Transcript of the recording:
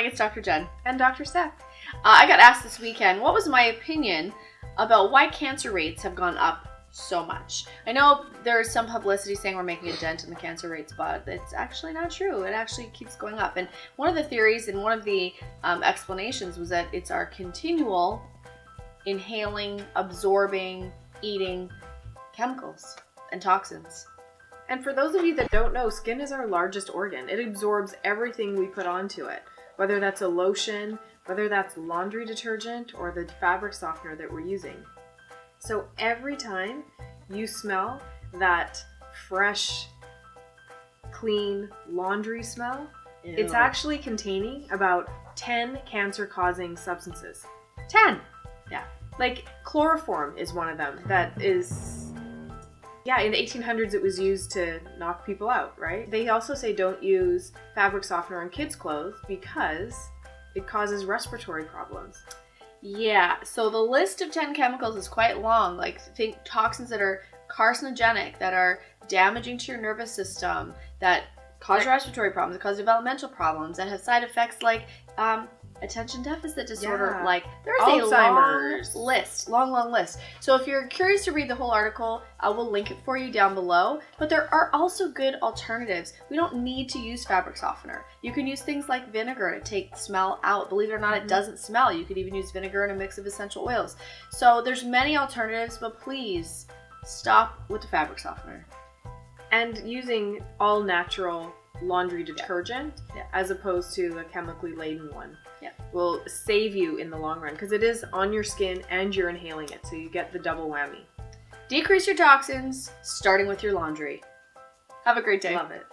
morning, it's Dr. Jen. And Dr. Steph. I got asked this weekend, what was my opinion about why cancer rates have gone up so much? I know there's some publicity saying we're making a dent in the cancer rates, but it's actually not true. It actually keeps going up. And one of the theories and one of the explanations was that it's our continual inhaling, absorbing, eating chemicals and toxins. And for those of you that don't know, skin is our largest organ. It absorbs everything we put onto it, whether that's a lotion, whether that's laundry detergent, or the fabric softener that we're using. So every time you smell that fresh, clean laundry smell, Ew. It's actually containing about 10 cancer-causing substances. 10! Yeah. Like chloroform is one of them that is... Yeah, in the 1800s it was used to knock people out, right? They also say don't use fabric softener on kids' clothes because it causes respiratory problems. Yeah, so the list of 10 chemicals is quite long. Like, think toxins that are carcinogenic, that are damaging to your nervous system, that cause respiratory problems, that cause developmental problems, that have side effects like attention deficit disorder. Yeah. Like, there's Alzheimer's. a long list. So if you're curious to read the whole article, I will link it for you down below. But there are also good alternatives. We don't need to use fabric softener. You can use things like vinegar to take smell out. Believe it or not, it doesn't smell. You could even use vinegar in a mix of essential oils. So there's many alternatives, but please stop with the fabric softener. And using all natural laundry detergent as opposed to the chemically laden one will save you in the long run because it is on your skin and you're inhaling it, so you get the double whammy. Decrease your toxins, starting with your laundry. Have a great day. Love it.